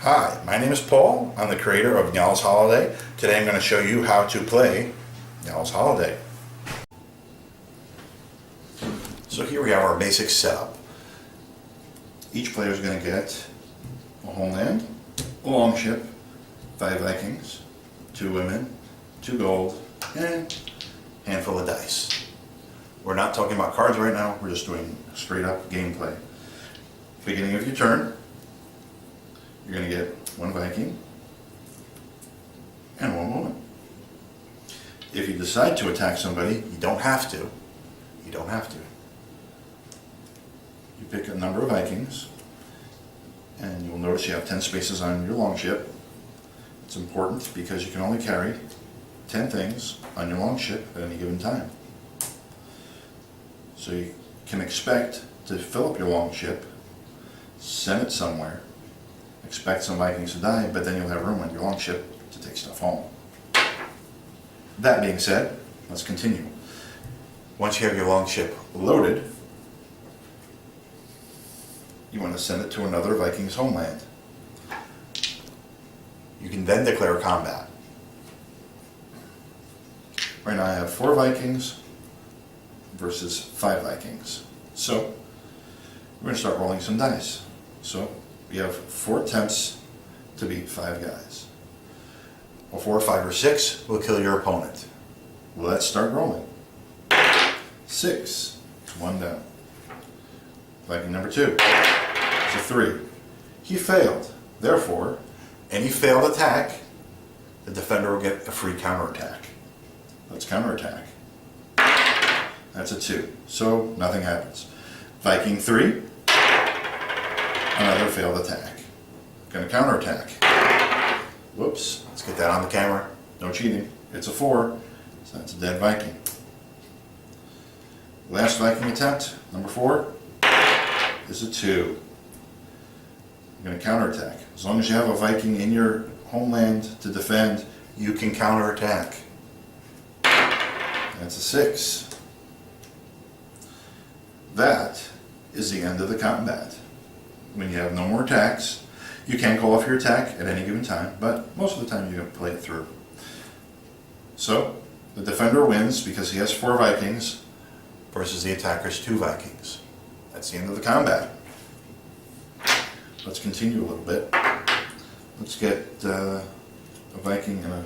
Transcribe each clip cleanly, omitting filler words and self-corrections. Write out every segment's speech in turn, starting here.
Hi, my name is Paul. I'm the creator of NJAL'S Holiday. Today I'm going to show you how to play NJAL'S Holiday. So here we have our basic setup. Each player is going to get a homeland, a longship, 5 Vikings, 2 women, 2 gold, and a handful of dice. We're not talking about cards right now, we're just doing straight up gameplay. Beginning of your turn, you're going to get 1 Viking and 1 woman. If you decide to attack somebody, you don't have to. You don't have to. You pick a number of Vikings, and you'll notice you have 10 spaces on your longship. It's important because you can only carry 10 things on your longship at any given time. So you can expect to fill up your longship, send it somewhere, expect some Vikings to die, but then you'll have room on your longship to take stuff home. That being said, let's continue. Once you have your longship loaded, you want to send it to another Viking's homeland. You can then declare combat. Right now I have 4 Vikings versus 5 Vikings. So we're going to start rolling some dice. So we have 4 attempts to beat 5 guys. A 4, 5, or 6 will kill your opponent. Let's start rolling. 6. It's 1 down. Viking number 2. It's a 3. He failed. Therefore, any failed attack, the defender will get a free counterattack. Let's counterattack. That's a 2. So nothing happens. Viking 3. Another failed attack. Gonna counterattack. Whoops. Let's get that on the camera. No cheating. It's a 4. So that's a dead Viking. Last Viking attempt, number 4, is a 2. I'm gonna counterattack. As long as you have a Viking in your homeland to defend, you can counterattack. That's a 6. That is the end of the combat. When you have no more attacks, you can call off your attack at any given time, but most of the time you're going to play it through. So, the defender wins because he has 4 Vikings versus the attacker's 2 Vikings. That's the end of the combat. Let's continue a little bit. Let's get a Viking and a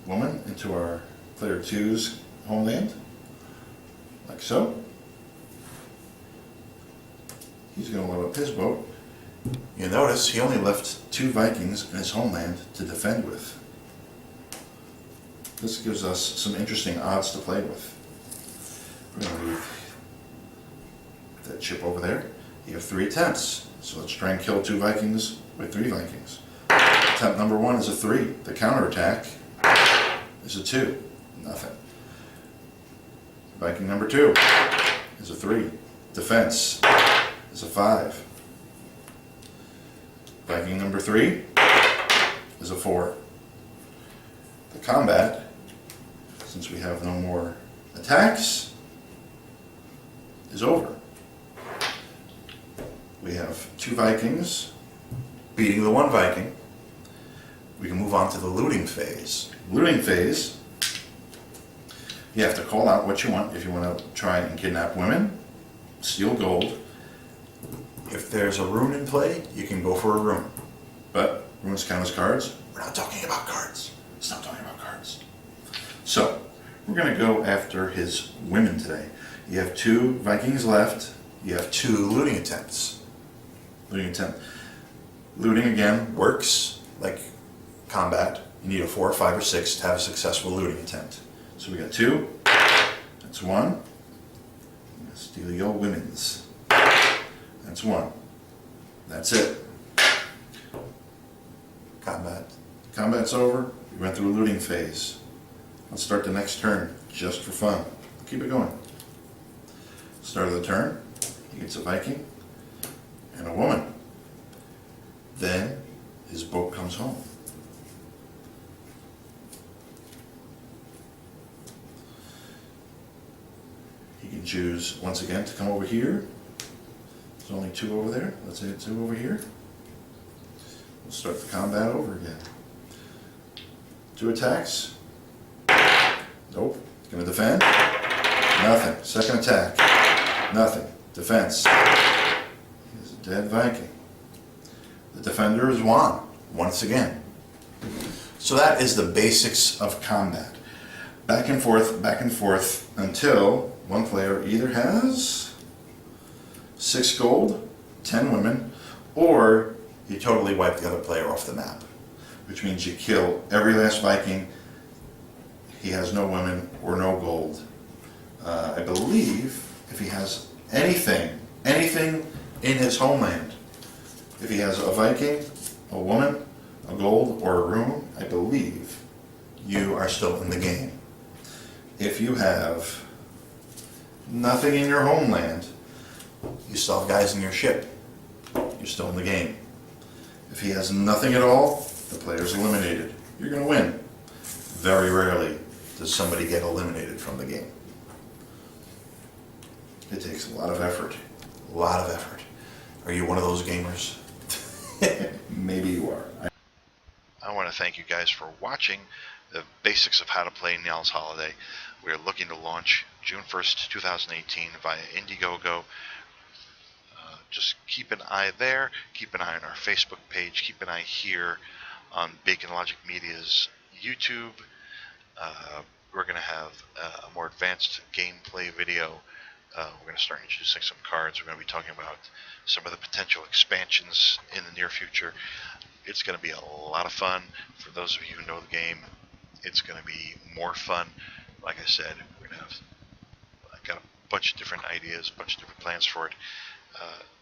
woman into our player 2's homeland, like so. He's going to load up his boat. You notice he only left 2 Vikings in his homeland to defend with. This gives us some interesting odds to play with. We're going to leave that ship over there. You have 3 attempts, so let's try and kill 2 Vikings with 3 Vikings. Attempt number 1 is a 3. The counterattack is a 2. Nothing. Viking number 2 is a 3. Defense is a 5. Viking number 3 is a 4. The combat, since we have no more attacks, is over. We have 2 Vikings beating the 1 Viking. We can move on to the looting phase. Looting phase, you have to call out what you want if you want to try and kidnap women, steal gold. If there's a rune in play, you can go for a rune. But runes count as cards. We're not talking about cards. Stop talking about cards. So, we're going to go after his women today. You have 2 Vikings left. You have 2 looting attempts. Looting attempt. Looting again works like combat. You need a 4, 5, or 6 to have a successful looting attempt. So we got 2. That's 1. Steal your women's. That's 1. That's it. Combat. Combat's over. We went through a looting phase. Let's start the next turn, just for fun. Keep it going. Start of the turn, he gets a Viking and a woman. Then his boat comes home. He can choose once again to come over here. There's only 2 over there. Let's say 2 over here. We'll start the combat over again. 2 attacks. Nope. Gonna defend. Nothing. Second attack. Nothing. Defense. He's a dead Viking. The defender is won once again. So that is the basics of combat. Back and forth until one player either has 6 gold, 10 women, or you totally wipe the other player off the map, which means you kill every last Viking. He has no women or no gold. I believe if he has anything in his homeland, if he has a Viking, a woman, a gold, or a rune, I believe you are still in the game. If you have nothing in your homeland, you still have guys in your ship, you're still in the game. If he has nothing at all, the player's eliminated. You're going to win. Very rarely does somebody get eliminated from the game. It takes a lot of effort. A lot of effort. Are you one of those gamers? Maybe you are. I want to thank you guys for watching the basics of how to play NJAL'S Holiday. We are looking to launch June 1st, 2018 via Indiegogo. Just keep an eye there. Keep an eye on our Facebook page. Keep an eye here on Bacon Logic Media's YouTube. We're going to have a more advanced gameplay video. We're going to start introducing some cards. We're going to be talking about some of the potential expansions in the near future. It's going to be a lot of fun. For those of you who know the game, it's going to be more fun. Like I said, I've got a bunch of different ideas, a bunch of different plans for it.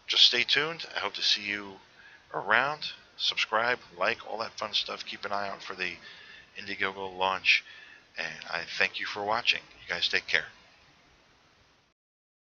Just stay tuned. I hope to see you around. Subscribe, like, all that fun stuff. Keep an eye out for the Indiegogo launch. And I thank you for watching. You guys take care.